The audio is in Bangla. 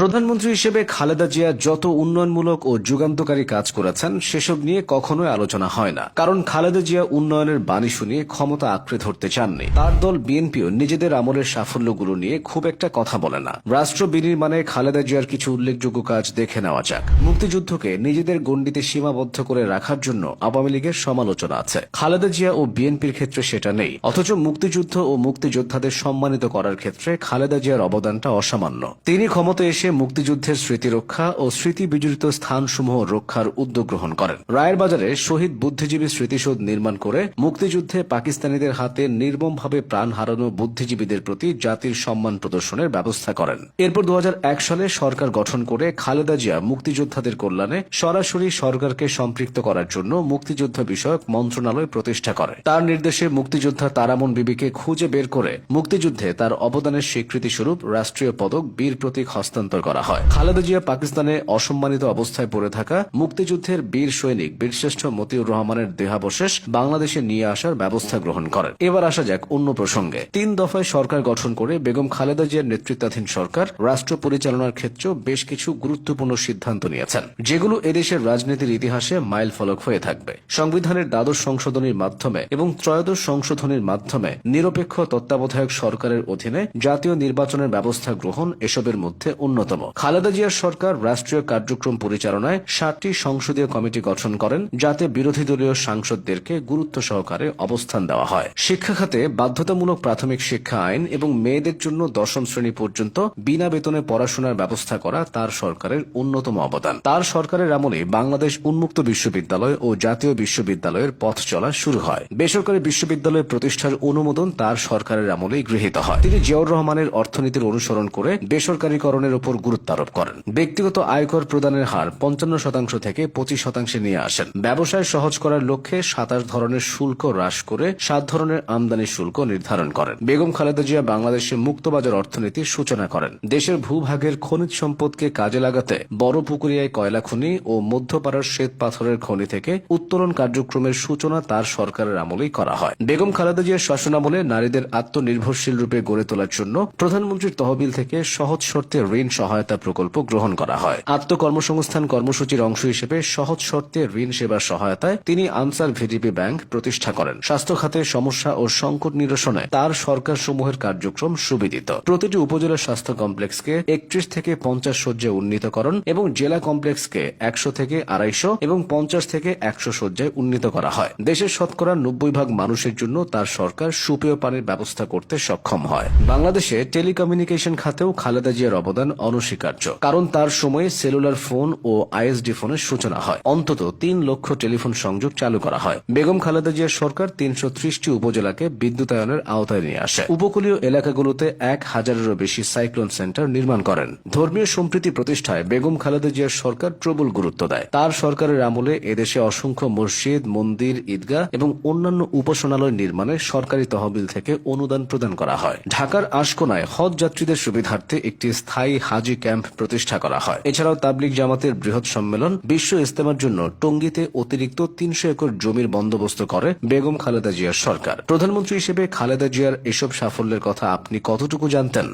প্রধানমন্ত্রী হিসেবে খালেদা জিয়া যত উন্নয়নমূলক ও যুগান্তকারী কাজ করেছেন সেসব নিয়ে কখনোই আলোচনা হয় না। কারণ খালেদা জিয়া উন্নয়নের বাণী শুনিয়ে ক্ষমতা আঁকড়ে ধরতে চাননি। তার দল বিএনপিও নিজেদের আমলের সাফল্যগুলো নিয়ে খুব একটা কথা বলে না। রাষ্ট্র বিনির্মাণে খালেদা জিয়ার কিছু উল্লেখযোগ্য কাজ দেখে নেওয়া যাক। মুক্তিযুদ্ধকে নিজেদের গণ্ডিতে সীমাবদ্ধ করে রাখার জন্য আওয়ামী লীগের সমালোচনা আছে। খালেদা জিয়া ও বিএনপির ক্ষেত্রে সেটা নেই। অথচ মুক্তিযুদ্ধ ও মুক্তিযোদ্ধাদের সম্মানিত করার ক্ষেত্রে খালেদা জিয়ার অবদানটা অসামান্য। তিনি ক্ষমতা এসে মুক্তিযুদ্ধের স্মৃতি রক্ষা ও স্মৃতি বিজড়িত স্থানসমূহ রক্ষার উদ্যোগ গ্রহণ করেন। রায়ের বাজারে শহীদ বুদ্ধিজীবী স্মৃতিসৌধ নির্মাণ করে মুক্তিযুদ্ধে পাকিস্তানিদের হাতে নির্মমভাবে প্রাণ হারানো বুদ্ধিজীবীদের প্রতি জাতির সম্মান প্রদর্শনের ব্যবস্থা করেন। এরপর 2001 সালে সরকার গঠন করে খালেদা জিয়া মুক্তিযোদ্ধাদের কল্যাণে সরাসরি সরকারকে সম্পৃক্ত করার জন্য মুক্তিযুদ্ধ বিষয়ক মন্ত্রণালয় প্রতিষ্ঠা করে। তার নির্দেশে মুক্তিযোদ্ধা তারামন বিবিকে খুঁজে বের করে মুক্তিযুদ্ধে তার অবদানের স্বীকৃতিস্বরূপ রাষ্ট্রীয় পদক বীর প্রতীক হস্তান্তর করা হয়। খালেদা জিয়া পাকিস্তানে অসম্মানিত অবস্থায় পড়ে থাকা মুক্তিযুদ্ধের বীর সৈনিক বীরশ্রেষ্ঠ মতিউর রহমানের দেহাবশেষ বাংলাদেশে নিয়ে আসার ব্যবস্থা গ্রহণ করেন। এবার আসা যাক অন্য প্রসঙ্গে। 3 দফায় সরকার গঠন করে বেগম খালেদা জিয়ার নেতৃত্বাধীন সরকার রাষ্ট্র পরিচালনার ক্ষেত্রেও বেশ কিছু গুরুত্বপূর্ণ সিদ্ধান্ত নিয়েছেন, যেগুলো এদেশের রাজনীতির ইতিহাসে মাইল ফলক হয়ে থাকবে। সংবিধানের দ্বাদশ সংশোধনীর মাধ্যমে এবং ত্রয়োদশ সংশোধনীর মাধ্যমে নিরপেক্ষ তত্ত্বাবধায়ক সরকারের অধীনে জাতীয় নির্বাচনের ব্যবস্থা গ্রহণ এসবের মধ্যে অন্যতম। খালেদা জিয়ার সরকার রাষ্ট্রীয় কার্যক্রম পরিচালনায় 7টি সংসদীয় কমিটি গঠন করেন, যাতে বিরোধী দলীয় সাংসদদেরকে গুরুত্ব সহকারে অবস্থান দেওয়া হয়। শিক্ষা খাতে বাধ্যতামূলক প্রাথমিক শিক্ষা আইন এবং মেয়েদের জন্য 10ম শ্রেণী পর্যন্ত বিনা বেতনে পড়াশোনার ব্যবস্থা করা তার সরকারের অন্যতম অবদান। তার সরকারের আমলে বাংলাদেশ উন্মুক্ত বিশ্ববিদ্যালয় ও জাতীয় বিশ্ববিদ্যালয়ের পথ চলা শুরু হয়। বেসরকারি বিশ্ববিদ্যালয় প্রতিষ্ঠার অনুমোদন তার সরকারের আমলেই গৃহীত হয়। তিনি জিয়াউর রহমানের অর্থনীতির অনুসরণ করে বেসরকারীকরণের উপর গুরুত্ব আরোপ করেন। ব্যক্তিগত আয়কর প্রদানের হার 55% থেকে 25% নিয়ে আসেন। ব্যবসায় সহজ করার লক্ষ্যে 27 ধরনের শুল্ক হ্রাস করে 7 ধরনের আমদানি শুল্ক নির্ধারণ করেন। বেগম খালেদা জিয়া বাংলাদেশে মুক্তবাজার অর্থনীতির সূচনা করেন। দেশের ভূভাগের খনিজ সম্পদকে কাজে লাগাতে বড় পুকুরিয়ায় কয়লা খনি ও মধ্যপাড়ার শ্বেত পাথরের খনি থেকে উত্তোলন কার্যক্রমের সূচনা তার সরকারের আমলেই করা হয়। বেগম খালেদা জিয়ার শাসনামলে নারীদের আত্মনির্ভরশীল রূপে গড়ে তোলার জন্য প্রধানমন্ত্রীর তহবিল থেকে সহজ শর্তে ঋণ সহায়তা প্রকল্প গ্রহণ করা হয়। আত্মকর্মসংস্থান কর্মসূচির অংশ হিসেবে সহজ শর্তে ঋণ সেবা সহায়তায় তিনি আনসার ভিডিপি ব্যাংক প্রতিষ্ঠা করেন। স্বাস্থ্য খাতে সমস্যা ও সংকট নিরসনে তার সরকার সমূহের কার্যক্রম সুবিদিত। প্রতিটি উপজেলা স্বাস্থ্য কমপ্লেক্সকে 31 থেকে 50 শয্যায় উন্নীতকরণ এবং জেলা কমপ্লেক্সকে 100 থেকে 250 এবং 50 থেকে 100 শয্যায় উন্নীত করা হয়। দেশের শতকরা 90% মানুষের জন্য তার সরকার সুপেয় পানির ব্যবস্থা করতে সক্ষম হয়। বাংলাদেশে টেলিকমিউনিকেশন খাতেও খালেদা জিয়ার অবদান অনস্বীকার্য, কারণ তার সময়ে সেলুলার ফোন ও আইএসডি ফোনের সূচনা হয়। অন্তত 3 লক্ষ টেলিফোন সংযোগ চালু করা হয়। বেগম খালেদা জিয়ার সরকার 330টি উপজেলাকে বিদ্যুতায়নের আওতায় নিয়ে আসে। উপকূলীয় এলাকাগুলোতে 1000-এরও বেশি সাইক্লোন সেন্টার নির্মাণ করেন। ধর্মীয় সম্প্রীতি প্রতিষ্ঠায় বেগম খালেদা জিয়ার সরকার প্রবল গুরুত্ব দেয়। তার সরকারের আমলে এদেশে অসংখ্য মসজিদ, মন্দির, ঈদগাহ এবং অন্যান্য উপাসনালয় নির্মাণে সরকারি তহবিল থেকে অনুদান প্রদান করা হয়। ঢাকার আশকোনায় হজ যাত্রীদের সুবিধার্থে একটি স্থায়ী হাজি ক্যাম্প প্রতিষ্ঠা করা হয়। এছাড়াও তাবলিগ জামাতের বৃহৎ সম্মেলন, বিশ্ব ইজতেমার জন্য টঙ্গীতে অতিরিক্ত 300 একর জমির বন্দোবস্ত করে বেগম খালেদা জিয়ার সরকার। প্রধানমন্ত্রী হিসেবে খালেদা জিয়ার এসব সাফল্যের কথা আপনি কতটুকু জানতেন?